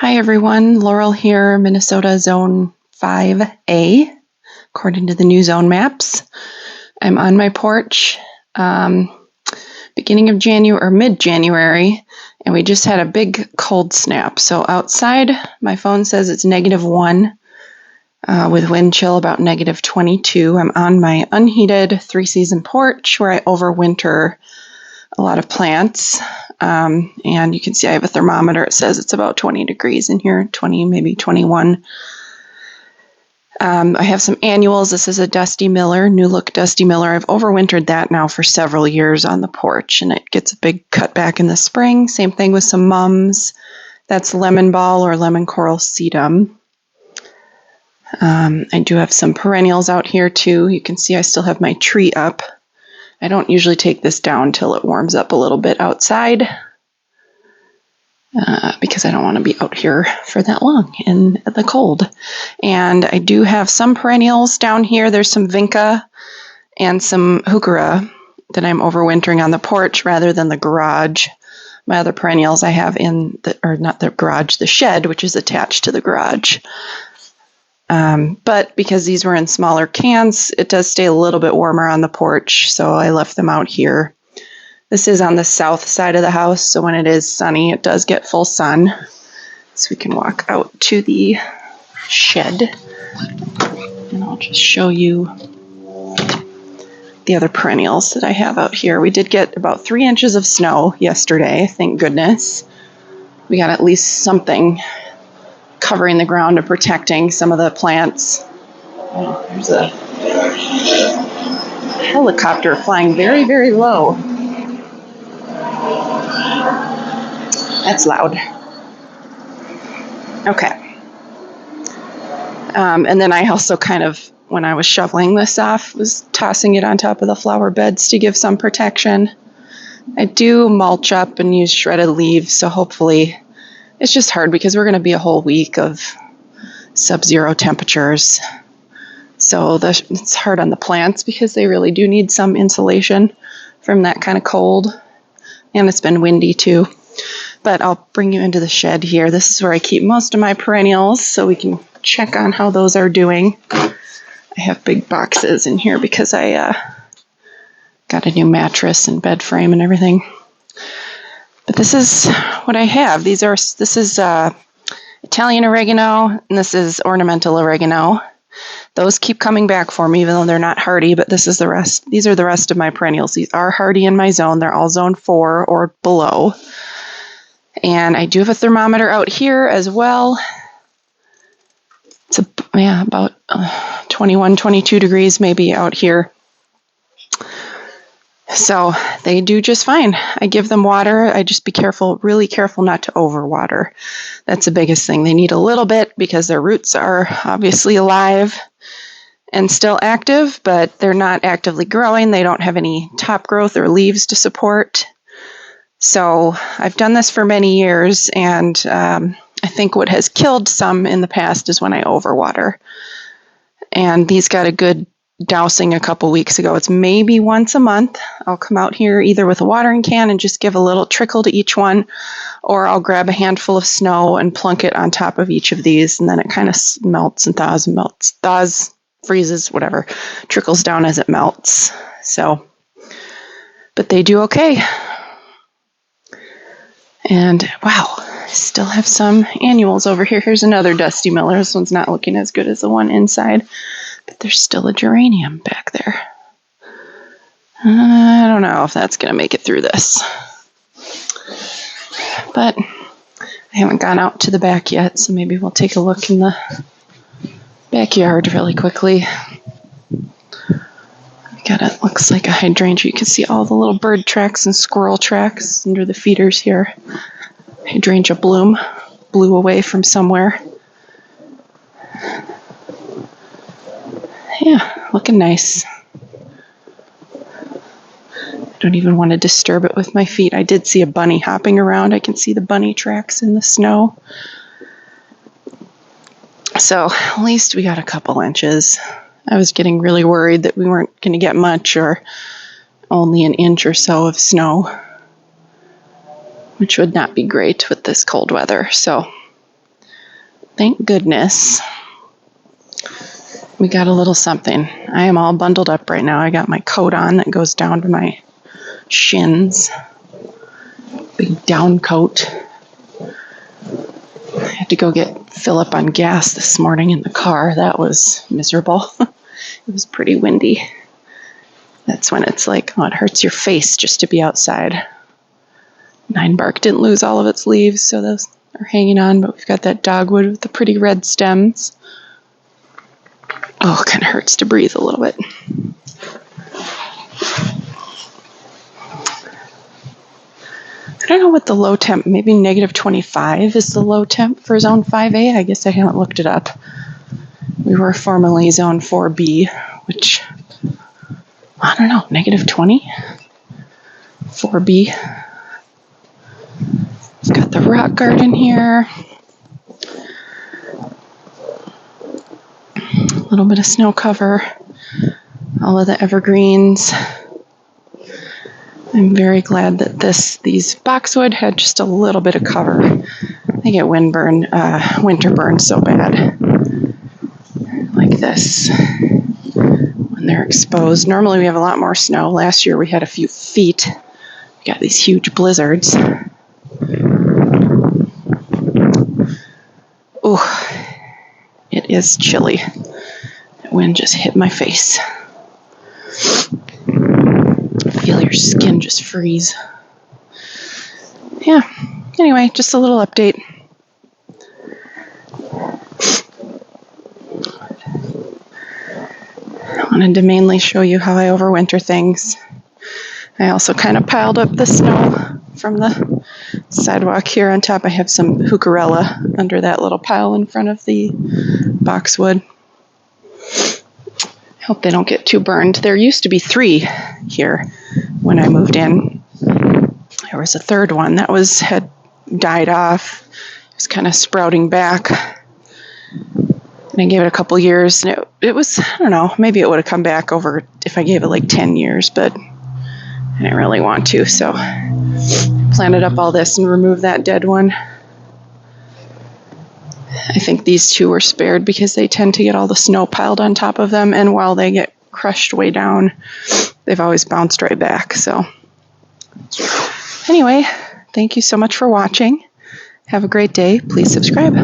Hi everyone, Laurel here, Minnesota Zone 5A, according to the new zone maps. I'm on my porch, beginning of January or mid-January, and we just had a big cold snap. So outside, my phone says it's -1 with wind chill about -22. I'm on my unheated 3-season porch where I overwinter a lot of plants. And you can see I have a thermometer. It says it's about 20 degrees in here, 20, maybe 21. I have some annuals. This is a Dusty Miller, new look Dusty Miller. I've overwintered that now for several years on the porch, and it gets a big cutback in the spring. Same thing with some mums. That's lemon ball or lemon coral sedum. I do have some perennials out here too. You can see I still have my tree up. I don't usually take this down till it warms up a little bit outside because I don't want to be out here for that long in the cold. And I do have some perennials down here. There's some vinca and some heuchera that I'm overwintering on the porch rather than the garage. My other perennials I have in the, or not the garage, the shed, which is attached to the garage. But because these were in smaller cans, it does stay a little bit warmer on the porch, so I left them out here. This is on the south side of the house, so when it is sunny, it does get full sun. So we can walk out to the shed, and I'll just show you the other perennials that I have out here. We did get about 3 inches of snow yesterday, thank goodness. We got at least something covering the ground and protecting some of the plants. Oh, there's a helicopter flying very, very low. That's loud. Okay. And then I also kind of, when I was shoveling this off, was tossing it on top of the flower beds to give some protection. I do mulch up and use shredded leaves, so hopefully it's just hard because we're going to be a whole week of sub-zero temperatures. So it's hard on the plants because they really do need some insulation from that kind of cold. And it's been windy too. But I'll bring you into the shed here. This is where I keep most of my perennials so we can check on how those are doing. I have big boxes in here because I got a new mattress and bed frame and everything. But this is what I have. This is Italian oregano, and this is ornamental oregano. Those keep coming back for me, even though they're not hardy, but this is the rest. These are the rest of my perennials. These are hardy in my zone. They're all zone 4 or below. And I do have a thermometer out here as well. It's about 21, 22 degrees maybe out here. So they do just fine. I give them water. I just be careful, really careful not to overwater. That's the biggest thing. They need a little bit because their roots are obviously alive and still active, but they're not actively growing. They don't have any top growth or leaves to support. So I've done this for many years, and I think what has killed some in the past is when I overwater. And these got a good dousing a couple weeks ago. It's maybe once a month. I'll come out here either with a watering can and just give a little trickle to each one, or I'll grab a handful of snow and plunk it on top of each of these, and then it kind of melts and thaws, freezes, whatever, trickles down as it melts. So, but they do okay. And wow, I still have some annuals over here. Here's another Dusty Miller. This one's not looking as good as the one inside, but there's still a geranium back there. I don't know if that's going to make it through this. But I haven't gone out to the back yet, so maybe we'll take a look in the backyard really quickly. It looks like a hydrangea. You can see all the little bird tracks and squirrel tracks under the feeders here. Hydrangea bloom blew away from somewhere. Yeah, looking nice. I don't even want to disturb it with my feet. I did see a bunny hopping around. I can see the bunny tracks in the snow. So at least we got a couple inches. I was getting really worried that we weren't going to get much or only an inch or so of snow, which would not be great with this cold weather. So Thank goodness we got a little something. I am all bundled up right now. I got my coat on that goes down to my shins. Big down coat. I had to go fill up on gas this morning in the car. That was miserable. It was pretty windy. That's when it's like, oh, it hurts your face just to be outside. Nine bark didn't lose all of its leaves, so those are hanging on, but we've got that dogwood with the pretty red stems. Oh, it kind of hurts to breathe a little bit. I don't know what the low temp, maybe negative 25 is the low temp for zone 5A. I guess I haven't looked it up. We were formerly zone 4B, which, I don't know, negative 20? 4B. We've got the rock garden here. A little bit of snow cover. All of the evergreens. I'm very glad that these boxwood had just a little bit of cover. They get winter burn so bad. Like this. When they're exposed. Normally we have a lot more snow. Last year we had a few feet. We got these huge blizzards. Ooh, it is chilly. That wind just hit my face. Feel your skin just freeze. Yeah, anyway, just a little update. I wanted to mainly show you how I overwinter things. I also kind of piled up the snow from the sidewalk here on top. I have some heucherella under that little pile in front of the boxwood. Hope they don't get too burned. There used to be 3 here when I moved in. There was a third one that had died off. It was kind of sprouting back. And I gave it a couple years, and it was, I don't know, maybe it would have come back over if I gave it like 10 years, but I didn't really want to, so I planted up all this and removed that dead one. I think these 2 were spared because they tend to get all the snow piled on top of them, and while they get crushed way down, they've always bounced right back. So anyway, thank you so much for watching. Have a great day. Please subscribe.